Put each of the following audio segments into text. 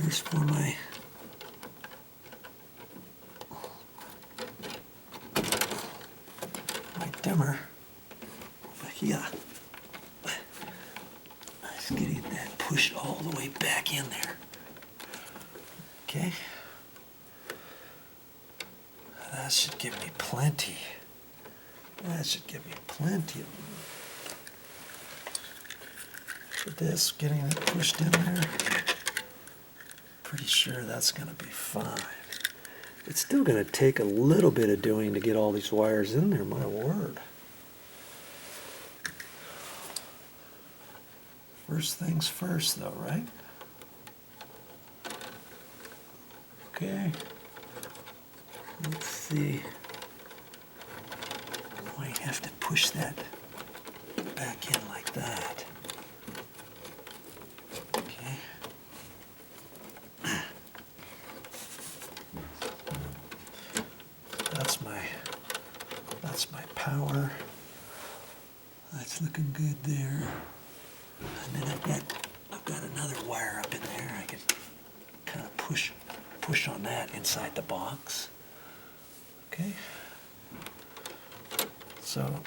Here's for my dimmer over here. Let's get that pushed all the way back in there. Okay. That should give me plenty. That should give me plenty of for this, getting it pushed in there. Pretty sure that's going to be fine. It's still going to take a little bit of doing to get all these wires in there, my word. First things first, though, right? Okay. Let's see. I might have to push that back in like that. Okay. That's my power. That's looking good there. And then I've got another wire up in there. I can kind of push on that inside the box. Okay. So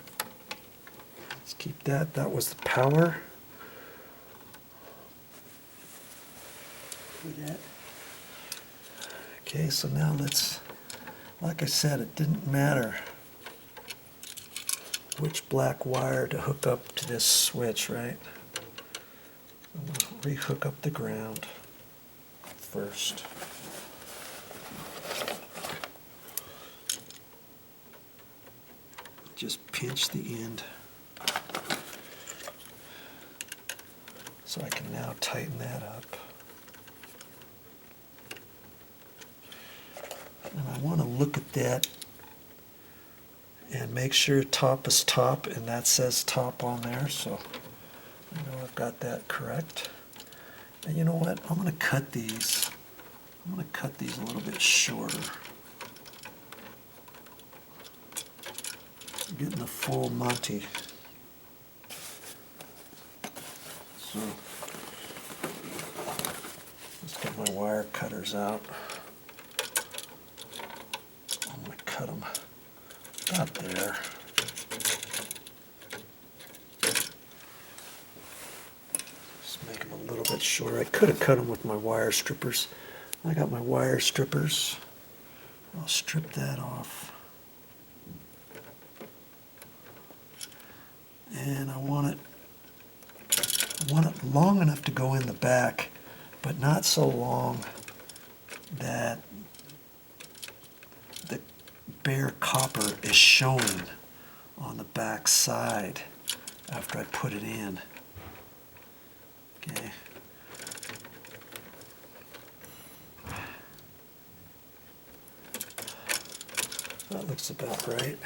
let's keep that. That was the power. Do that. Okay, so now let's, like I said, it didn't matter which black wire to hook up to this switch, right? I'm going to re-hook up the ground first. Just pinch the end so I can now tighten that up. And I want to look at that and make sure top is top, and that says top on there, so I know I've got that correct. And you know what? I'm going to cut these. I'm going to cut these a little bit shorter. I'm getting the full Monty. So let's get my wire cutters out. I'm going to cut them about there. Just make them a little bit shorter. I could have cut them with my wire strippers. I got my wire strippers. I'll strip that off. And I want it long enough to go in the back, but not so long that the bare copper is showing on the back side after I put it in. Okay. That looks about right.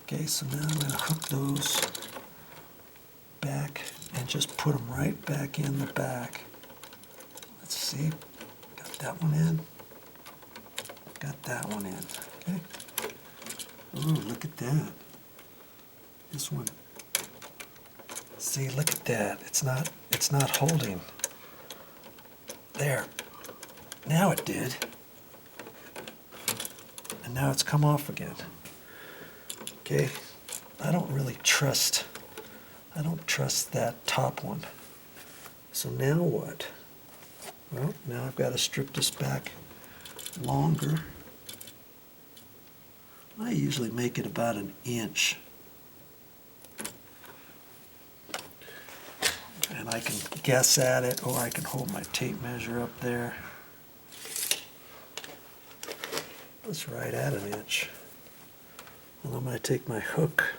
Okay, so now I'm going to hook those back and just put them right back in the back. Let's see. Got that one in. Got that one in. Okay. Ooh, look at that. This one. See, look at that. It's not holding. There. Now it did. And now it's come off again. Okay, I don't trust that top one. So now what? Well, now I've got to strip this back longer. I usually make it about 1 inch. And I can guess at it, or I can hold my tape measure up there. That's right at 1 inch. And I'm going to take my hook,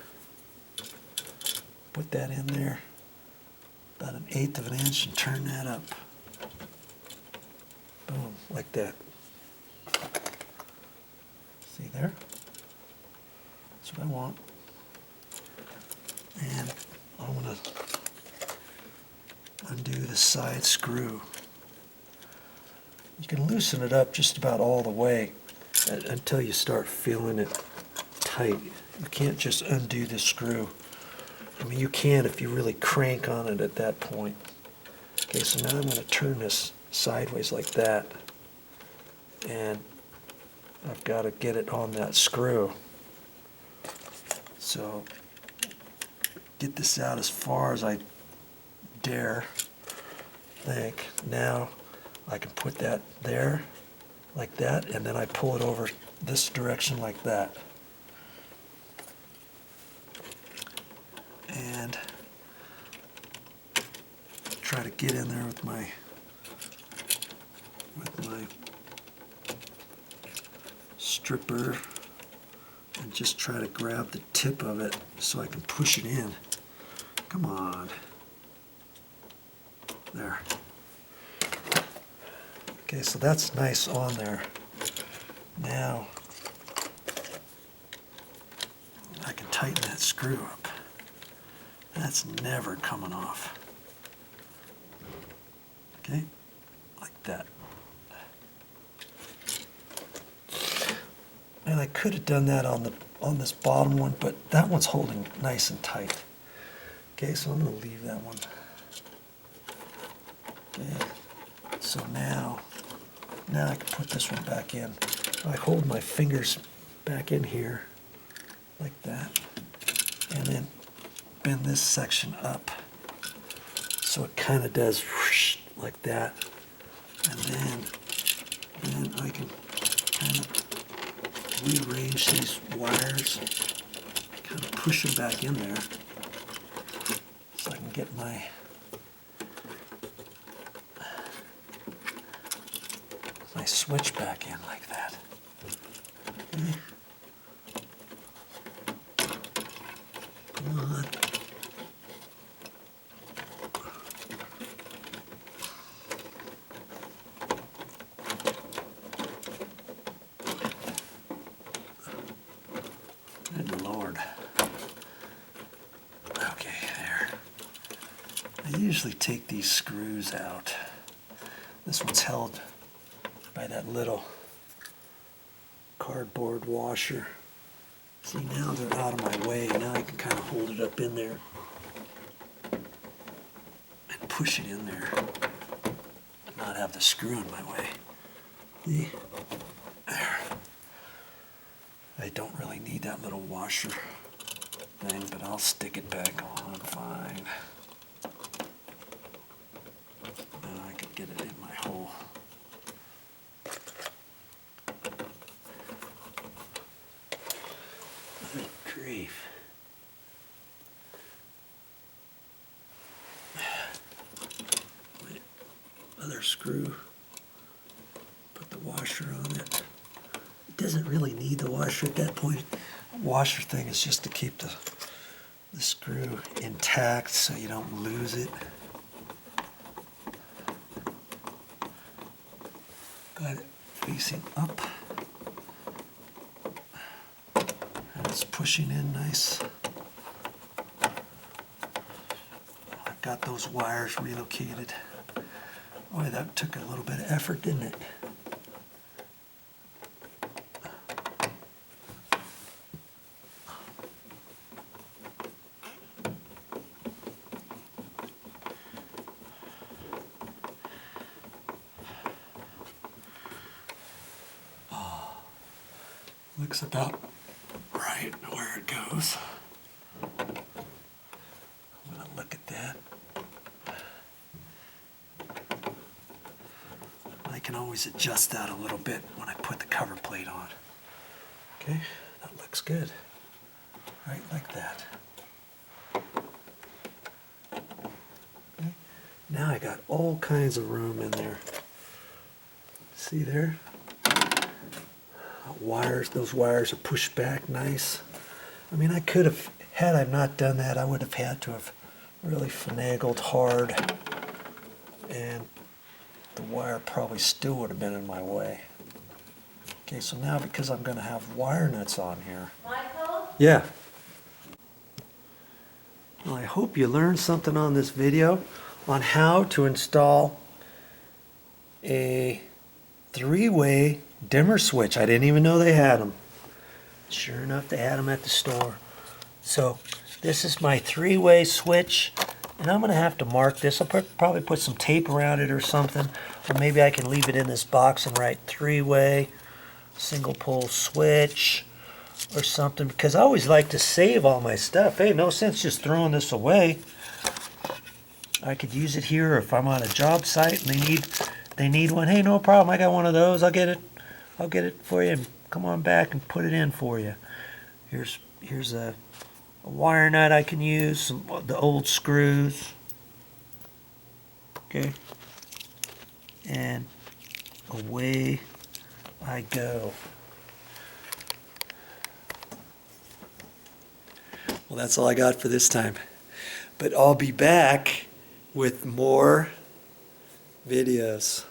put that in there, about 1/8 of an inch, and turn that up. Boom, like that. See there? That's what I want. And I'm going to undo the side screw. You can loosen it up just about all the way until you start feeling it tight. You can't just undo the screw. I mean, you can if you really crank on it at that point. Okay, so now I'm going to turn this sideways like that. And I've got to get it on that screw. So get this out as far as I dare. Think. Now I can put that there like that, and then I pull it over this direction like that. And try to get in there with my stripper and just try to grab the tip of it so I can push it in. Come on. There. Okay, so that's nice on there. Now I can tighten that screw up. That's never coming off. Okay, like that. And I could have done that on this bottom one, but that one's holding nice and tight. Okay, so I'm going to leave that one. Okay, so now I can put this one back in. I hold my fingers back in here like that, and then bend this section up so it kind of does whoosh, like that, and then I can kind of rearrange these wires, kind of push them back in there so I can get my switch back in like that. Okay. Come on. Good Lord. Okay, there. I usually take these screws out. This one's held by that little cardboard washer. See, now they're out of my way. Now I can kind of hold it up in there and push it in there and not have the screw in my way. See? There. I don't really need that little washer thing, but I'll stick it back on fine. Now I can get it in my hole. Grief. My other screw, put the washer on it. It doesn't really need the washer at that point. The washer thing is just to keep the screw intact so you don't lose it. Got it facing up. It's pushing in nice. I've got those wires relocated. Boy, that took a little bit of effort, didn't it? Oh, looks about right where it goes. I'm going to look at that. I can always adjust that a little bit when I put the cover plate on. Okay, that looks good. Right like that. Okay. Now I got all kinds of room in there. See there? Wires, those wires are pushed back nice. I mean, I could have, had I not done that, I would have had to have really finagled hard, and the wire probably still would have been in my way. Okay, so now because I'm going to have wire nuts on here. Michael? Yeah. Well, I hope you learned something on this video on how to install a 3-way dimmer switch. I didn't even know they had them. Sure enough, they had them at the store. So this is my 3-way switch And I'm going to have to mark this. I'll probably put some tape around it or something. Or maybe I can leave it in this box and write 3-way, single pole switch, or something. Because I always like to save all my stuff. Hey, no sense just throwing this away. I could use it here, or if I'm on a job site and they need one. Hey, no problem. I got one of those. I'll get it for you. And come on back and put it in for you. Here's a wire nut I can use, the old screws. Okay. And away I go. Well, that's all I got for this time. But I'll be back with more videos.